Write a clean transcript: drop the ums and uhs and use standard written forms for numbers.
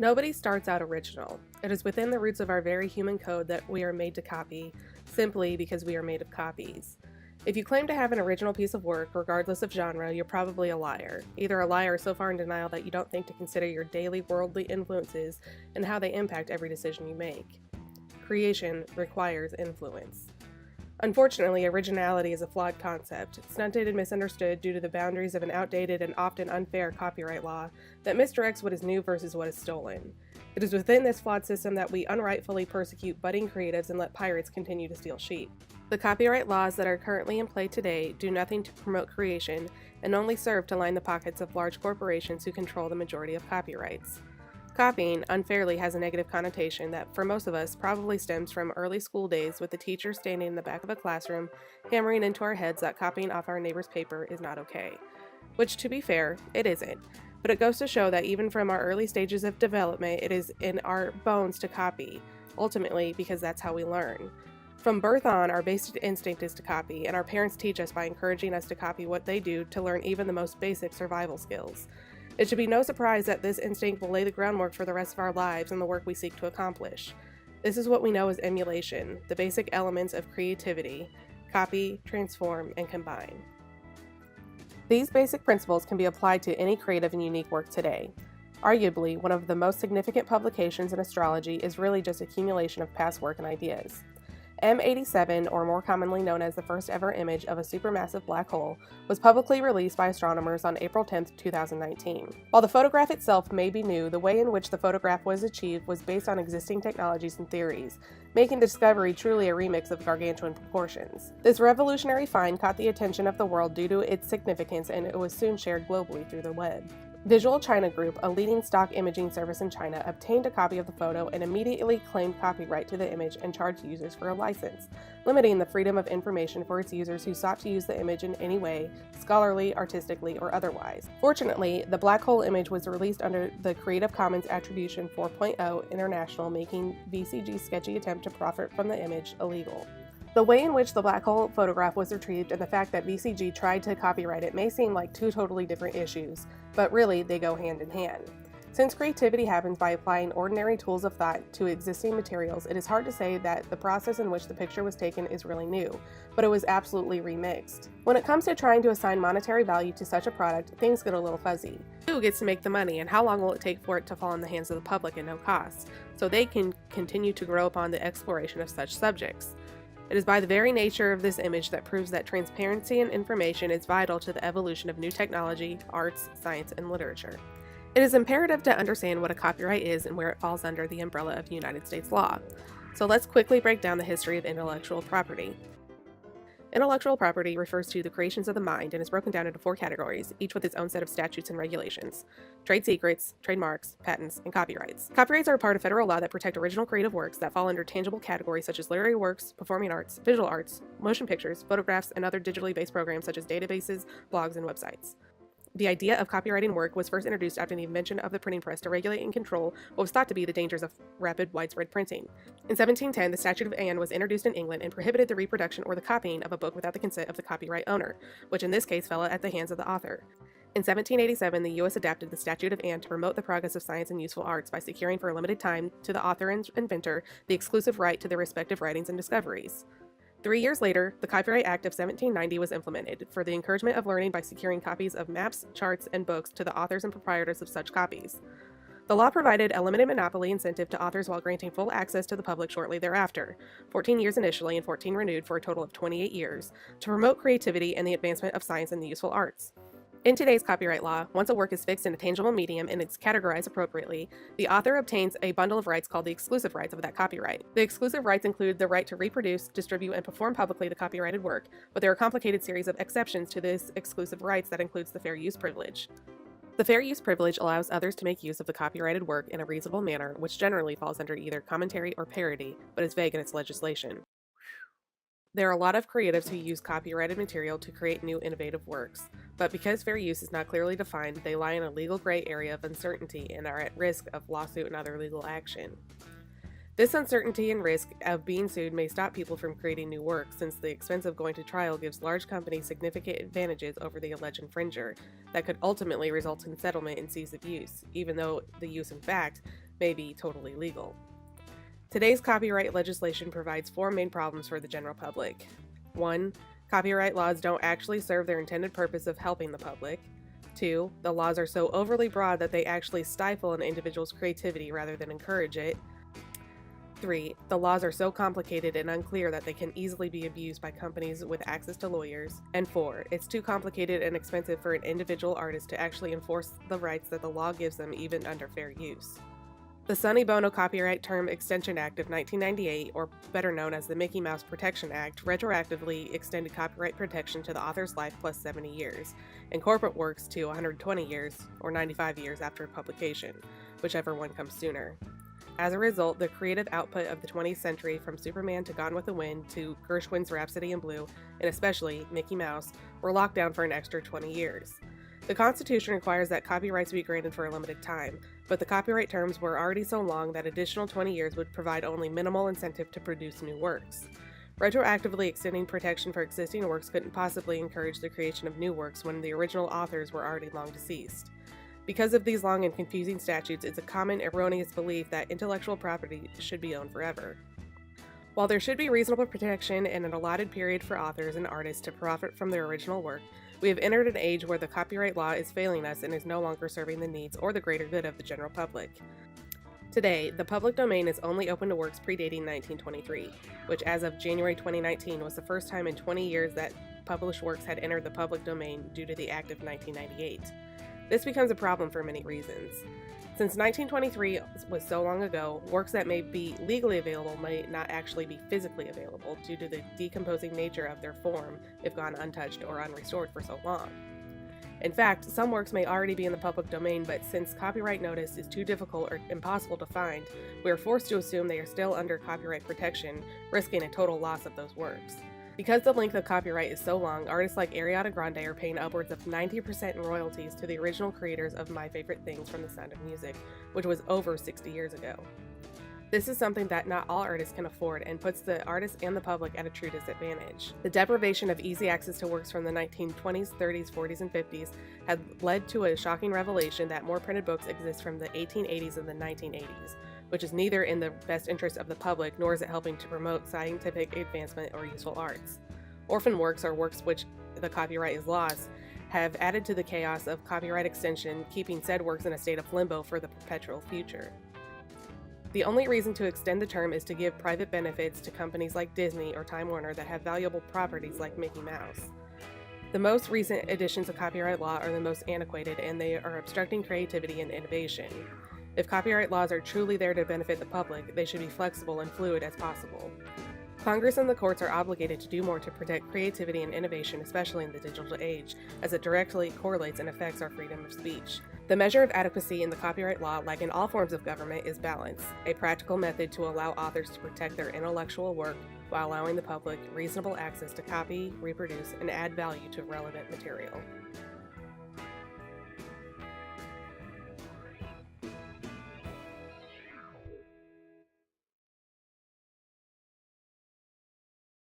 Nobody starts out original. It is within the roots of our very human code that we are made to copy, simply because we are made of copies. If you claim to have an original piece of work, regardless of genre, you're probably a liar. Either a liar so far in denial that you don't think to consider your daily worldly influences and how they impact every decision you make. Creation requires influence. Unfortunately, originality is a flawed concept, stunted and misunderstood due to the boundaries of an outdated and often unfair copyright law that misdirects what is new versus what is stolen. It is within this flawed system that we unrightfully persecute budding creatives and let pirates continue to steal sheep. The copyright laws that are currently in play today do nothing to promote creation and only serve to line the pockets of large corporations who control the majority of copyrights. Copying unfairly has a negative connotation that, for most of us, probably stems from early school days with the teacher standing in the back of a classroom hammering into our heads that copying off our neighbor's paper is not okay. Which, to be fair, it isn't. But it goes to show that even from our early stages of development, it is in our bones to copy, ultimately because that's how we learn. From birth on, our basic instinct is to copy, and our parents teach us by encouraging us to copy what they do to learn even the most basic survival skills. It should be no surprise that this instinct will lay the groundwork for the rest of our lives and the work we seek to accomplish. This is what we know as emulation, the basic elements of creativity: copy, transform, and combine. These basic principles can be applied to any creative and unique work today. Arguably, one of the most significant publications in astrology is really just accumulation of past work and ideas. M87, or more commonly known as the first ever image of a supermassive black hole, was publicly released by astronomers on April 10, 2019. While the photograph itself may be new, the way in which the photograph was achieved was based on existing technologies and theories, making the discovery truly a remix of gargantuan proportions. This revolutionary find caught the attention of the world due to its significance, and it was soon shared globally through the web. Visual China Group, a leading stock imaging service in China, obtained a copy of the photo and immediately claimed copyright to the image and charged users for a license, limiting the freedom of information for its users who sought to use the image in any way, scholarly, artistically, or otherwise. Fortunately, the black hole image was released under the Creative Commons Attribution 4.0 International, making VCG's sketchy attempt to profit from the image illegal. The way in which the black hole photograph was retrieved and the fact that VCG tried to copyright it may seem like two totally different issues, but really they go hand in hand. Since creativity happens by applying ordinary tools of thought to existing materials, it is hard to say that the process in which the picture was taken is really new, but it was absolutely remixed. When it comes to trying to assign monetary value to such a product, things get a little fuzzy. Who gets to make the money, and how long will it take for it to fall in the hands of the public at no cost, so they can continue to grow upon the exploration of such subjects? It is by the very nature of this image that proves that transparency and information is vital to the evolution of new technology, arts, science, and literature. It is imperative to understand what a copyright is and where it falls under the umbrella of United States law. So let's quickly break down the history of intellectual property. Intellectual property refers to the creations of the mind and is broken down into four categories, each with its own set of statutes and regulations: trade secrets, trademarks, patents, and copyrights. Copyrights are a part of federal law that protect original creative works that fall under tangible categories such as literary works, performing arts, visual arts, motion pictures, photographs, and other digitally based programs such as databases, blogs, and websites. The idea of copyrighting work was first introduced after the invention of the printing press to regulate and control what was thought to be the dangers of rapid, widespread printing. In 1710, the Statute of Anne was introduced in England and prohibited the reproduction or the copying of a book without the consent of the copyright owner, which in this case fell at the hands of the author. In 1787, the U.S. adapted the Statute of Anne to promote the progress of science and useful arts by securing for a limited time to the author and inventor the exclusive right to their respective writings and discoveries. 3 years later, the Copyright Act of 1790 was implemented for the encouragement of learning by securing copies of maps, charts, and books to the authors and proprietors of such copies. The law provided a limited monopoly incentive to authors while granting full access to the public shortly thereafter, 14 years initially and 14 renewed for a total of 28 years, to promote creativity and the advancement of science and the useful arts. In today's copyright law, once a work is fixed in a tangible medium and it's categorized appropriately, the author obtains a bundle of rights called the exclusive rights of that copyright. The exclusive rights include the right to reproduce, distribute, and perform publicly the copyrighted work, but there are a complicated series of exceptions to this exclusive rights that includes the fair use privilege. The fair use privilege allows others to make use of the copyrighted work in a reasonable manner, which generally falls under either commentary or parody, but is vague in its legislation. There are a lot of creatives who use copyrighted material to create new innovative works, but because fair use is not clearly defined, they lie in a legal gray area of uncertainty and are at risk of lawsuit and other legal action. This uncertainty and risk of being sued may stop people from creating new work, since the expense of going to trial gives large companies significant advantages over the alleged infringer that could ultimately result in settlement and cease of use, even though the use in fact may be totally legal. Today's copyright legislation provides four main problems for the general public. 1. Copyright laws don't actually serve their intended purpose of helping the public. 2. The laws are so overly broad that they actually stifle an individual's creativity rather than encourage it. 3. The laws are so complicated and unclear that they can easily be abused by companies with access to lawyers. And 4. It's too complicated and expensive for an individual artist to actually enforce the rights that the law gives them even under fair use. The Sonny Bono Copyright Term Extension Act of 1998, or better known as the Mickey Mouse Protection Act, retroactively extended copyright protection to the author's life plus 70 years, and corporate works to 120 years, or 95 years after publication, whichever one comes sooner. As a result, the creative output of the 20th century, from Superman to Gone with the Wind to Gershwin's Rhapsody in Blue, and especially Mickey Mouse, were locked down for an extra 20 years. The Constitution requires that copyrights be granted for a limited time, but the copyright terms were already so long that additional 20 years would provide only minimal incentive to produce new works. Retroactively extending protection for existing works couldn't possibly encourage the creation of new works when the original authors were already long deceased. Because of these long and confusing statutes, it's a common erroneous belief that intellectual property should be owned forever. While there should be reasonable protection and an allotted period for authors and artists to profit from their original work, we have entered an age where the copyright law is failing us and is no longer serving the needs or the greater good of the general public. Today, the public domain is only open to works predating 1923, which as of January 2019 was the first time in 20 years that published works had entered the public domain due to the Act of 1998. This becomes a problem for many reasons. Since 1923 was so long ago, works that may be legally available may not actually be physically available due to the decomposing nature of their form if gone untouched or unrestored for so long. In fact, some works may already be in the public domain, but since copyright notice is too difficult or impossible to find, we are forced to assume they are still under copyright protection, risking a total loss of those works. Because the length of copyright is so long, artists like Ariana Grande are paying upwards of 90% in royalties to the original creators of My Favorite Things from The Sound of Music, which was over 60 years ago. This is something that not all artists can afford and puts the artist and the public at a true disadvantage. The deprivation of easy access to works from the 1920s, 30s, 40s, and 50s had led to a shocking revelation that more printed books exist from the 1880s and the 1980s, which is neither in the best interest of the public nor is it helping to promote scientific advancement or useful arts. Orphan works, or works which the copyright is lost, have added to the chaos of copyright extension, keeping said works in a state of limbo for the perpetual future. The only reason to extend the term is to give private benefits to companies like Disney or Time Warner that have valuable properties like Mickey Mouse. The most recent additions of copyright law are the most antiquated, and they are obstructing creativity and innovation. If copyright laws are truly there to benefit the public, they should be flexible and fluid as possible. Congress and the courts are obligated to do more to protect creativity and innovation, especially in the digital age, as it directly correlates and affects our freedom of speech. The measure of adequacy in the copyright law, like in all forms of government, is balance, a practical method to allow authors to protect their intellectual work while allowing the public reasonable access to copy, reproduce, and add value to relevant material.